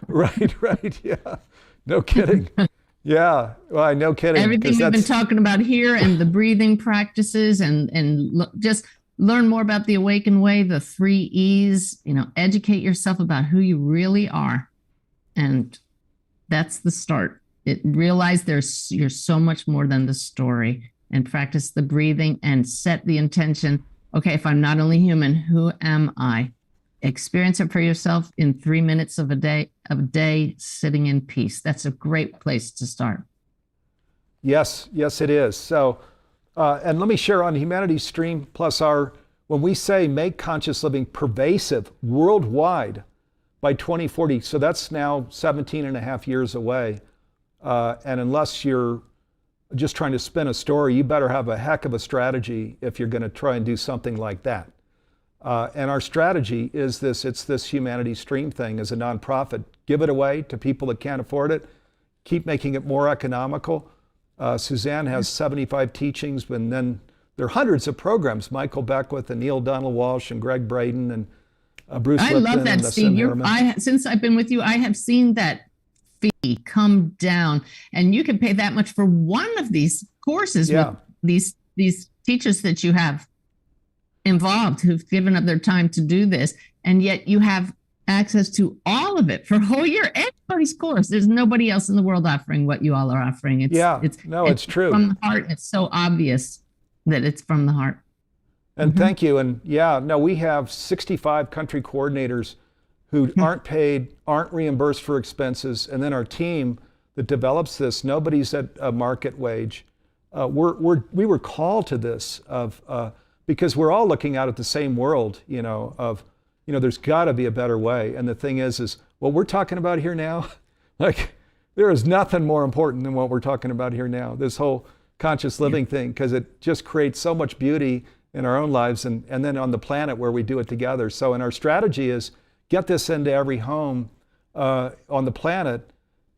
Right, yeah. No kidding. Yeah, well, no kidding. Everything we've been talking about here, and the breathing practices, and just learn more about the Awakened Way, the 3 E's, educate yourself about who you really are. And that's the start. Realize you're so much more than the story, and practice the breathing and set the intention. Okay, if I'm not only human, who am I? Experience it for yourself in 3 minutes of a day, sitting in peace. That's a great place to start. Yes, it is. So, and let me share on Humanity Stream Plus when we say make conscious living pervasive worldwide by 2040, so that's now 17 and a half years away. And unless you're just trying to spin a story, you better have a heck of a strategy if you're going to try and do something like that. And our strategy is it's this Humanity Stream thing as a nonprofit. Give it away to people that can't afford it. Keep making it more economical. Suzanne has 75 teachings, and then there are hundreds of programs. Michael Beckwith and Neil Donald Walsh and Greg Braden and Bruce Lipton. I love that, Steve. Since I've been with you, I have seen that fee come down, and you can pay that much for one of these courses with these teachers that you have involved, who've given up their time to do this, and yet you have access to all of it for a whole year. Anybody's course. There's nobody else in the world offering what you all are offering. It's true. From the heart. It's so obvious that it's from the heart. And thank you. And we have 65 country coordinators who aren't paid, aren't reimbursed for expenses, and then our team that develops this, nobody's at a market wage. We were called to this because we're all looking out at the same world, there's got to be a better way. And the thing is what we're talking about here now, there is nothing more important than what we're talking about here now, this whole conscious living thing, because it just creates so much beauty in our own lives and then on the planet where we do it together. So, and our strategy is get this into every home on the planet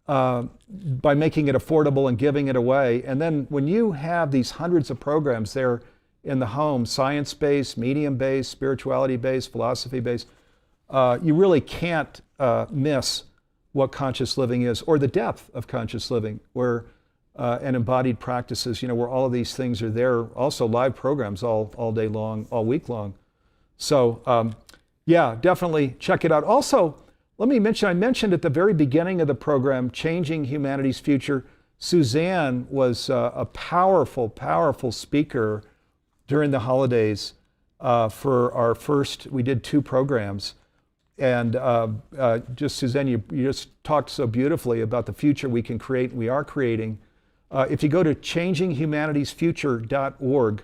by making it affordable and giving it away. And then when you have these hundreds of programs there in the home, science-based, medium-based, spirituality-based, philosophy-based, you really can't miss what conscious living is, or the depth of conscious living, where and embodied practices, where all of these things are there. Also live programs all day long, all week long. So Yeah, definitely check it out. Also, let me mention, I mentioned at the very beginning of the program, Changing Humanity's Future. Suzanne was a powerful, powerful speaker during the holidays for our first, we did 2 programs. And just Suzanne, you just talked so beautifully about the future we can create, we are creating. If you go to changinghumanitiesfuture.org,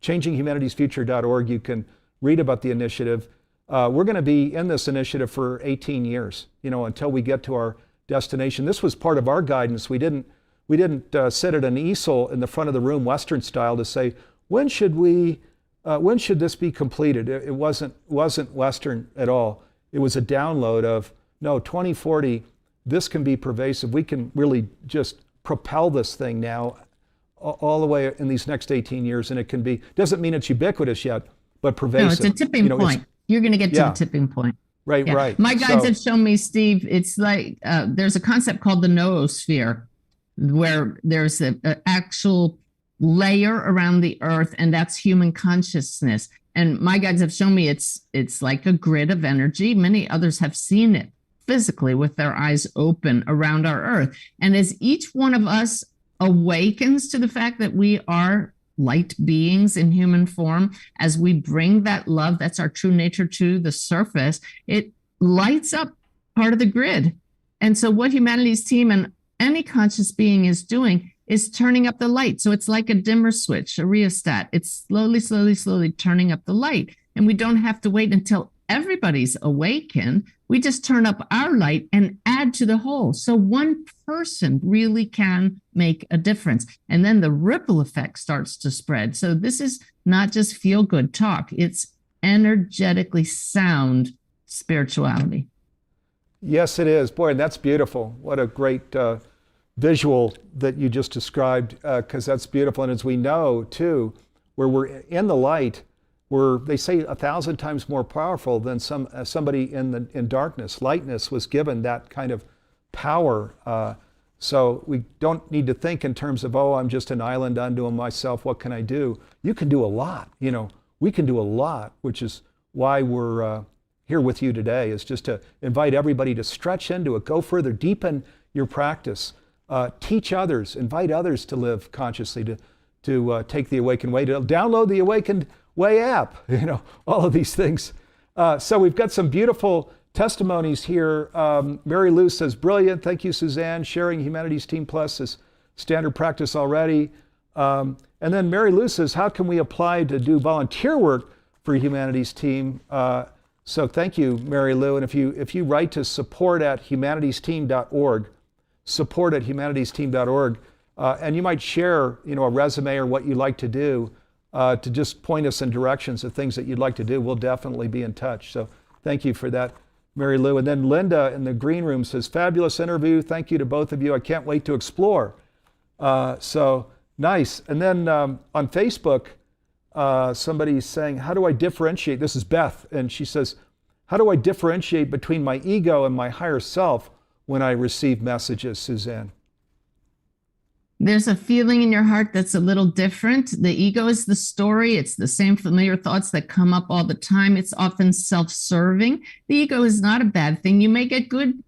changinghumanitiesfuture.org, you can read about the initiative. We're going to be in this initiative for 18 years, until we get to our destination. This was part of our guidance. We didn't sit at an easel in the front of the room, Western style, to say, when should this be completed? It wasn't Western at all. It was a download of, no, 2040, this can be pervasive. We can really just propel this thing now all the way in these next 18 years, and it can be, doesn't mean it's ubiquitous yet, but pervasive. No, it's a tipping point. You're going to get to the tipping point. Right, yeah. right. My guides have shown me, Steve, it's like there's a concept called the noosphere, where there's an actual layer around the earth, and that's human consciousness. And my guides have shown me it's like a grid of energy. Many others have seen it physically with their eyes open around our earth. And as each one of us awakens to the fact that we are light beings in human form, as we bring that love, that's our true nature, to the surface, it lights up part of the grid. And so what Humanity's Team and any conscious being is doing is turning up the light. So it's like a dimmer switch, a rheostat. It's slowly, slowly, slowly turning up the light. And we don't have to wait until everybody's awakened. We just turn up our light and add to the whole. So one person really can make a difference. And then the ripple effect starts to spread. So this is not just feel-good talk. It's energetically sound spirituality. Yes, it is. Boy, that's beautiful. What a great visual that you just described, because that's beautiful. And as we know, too, where we're in the light, they say 1,000 times more powerful than somebody in darkness. Lightness was given that kind of power. So we don't need to think in terms of, oh, I'm just an island unto myself. What can I do? You can do a lot. We can do a lot, which is why we're here with you today, is just to invite everybody to stretch into it, go further, deepen your practice, teach others, invite others to live consciously, to take the Awakened Way, to download the Awakened Way app, all of these things. So we've got some beautiful testimonies here. Mary Lou says, brilliant. Thank you, Suzanne. Sharing Humanities Team Plus is standard practice already. And then Mary Lou says, how can we apply to do volunteer work for Humanities Team? So thank you, Mary Lou. And if you write to support@humanitiesteam.org, support@humanitiesteam.org, and you might share, a resume or what you like to do, to just point us in directions of things that you'd like to do, we'll definitely be in touch. So thank you for that, Mary Lou. And then Linda in the green room says, fabulous interview. Thank you to both of you. I can't wait to explore. So nice. And then on Facebook, somebody's saying, how do I differentiate? This is Beth, and she says, how do I differentiate between my ego and my higher self when I receive messages, Suzanne? There's a feeling in your heart that's a little different. The ego is the story. It's the same familiar thoughts that come up all the time. It's often self-serving. The ego is not a bad thing. You may get good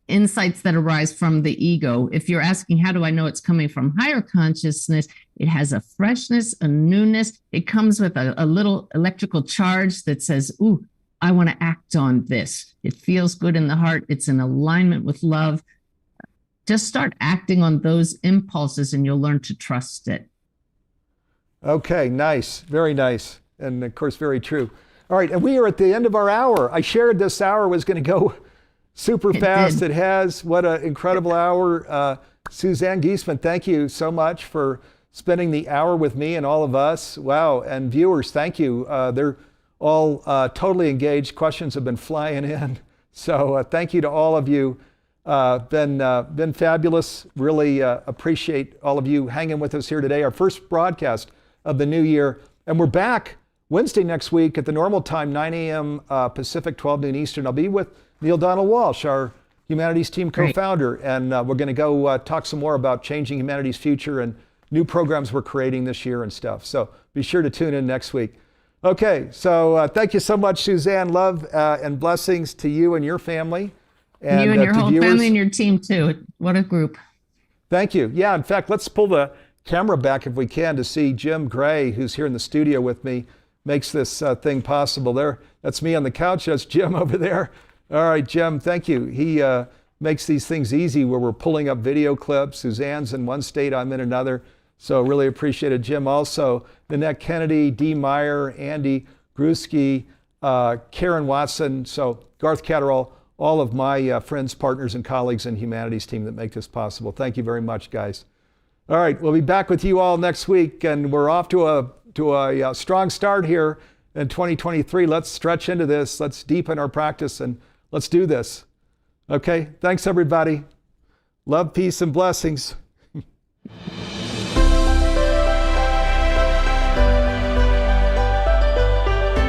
insights that arise from the ego. If you're asking, how do I know it's coming from higher consciousness? It has a freshness, a newness. It comes with a little electrical charge that says, ooh, I want to act on this. It feels good in the heart. It's in alignment with love. Just start acting on those impulses and you'll learn to trust it. Okay, nice. Very nice. And of course, very true. All right, and we are at the end of our hour. I shared this hour was going to go super fast. It has. What an incredible hour. Suzanne Giesemann, thank you so much for spending the hour with me and all of us. Wow. And viewers, thank you. They're all totally engaged. Questions have been flying in. So thank you to all of you. Been fabulous. Really appreciate all of you hanging with us here today. Our first broadcast of the new year. And we're back Wednesday next week at the normal time, 9 a.m. Pacific, 12 noon Eastern. I'll be with Neil Donald Walsh, our Humanities Team co-founder. And we're going to go talk some more about changing humanity's future and new programs we're creating this year and stuff. So be sure to tune in next week. Okay, so thank you so much, Suzanne. Love and blessings to you and your family. And you and your to whole viewers, family and your team too. What a group. thank you. Yeah, in fact, let's pull the camera back if we can to see Jim Gray, who's here in the studio with me, makes this thing possible. There, that's me on the couch. That's Jim over there. All right, Jim, thank you. He makes these things easy where we're pulling up video clips. Suzanne's in one state, I'm in another. So really appreciate it, Jim. Also, Nanette Kennedy, Dee Meyer, Andy Gruski, Karen Watson, so Garth Catterall, all of my friends, partners, and colleagues in Humanities team that make this possible. Thank you very much, guys. All right, we'll be back with you all next week, and we're off to a strong start here in 2023. Let's stretch into this. Let's deepen our practice, and let's do this. Okay, thanks, everybody. Love, peace, and blessings.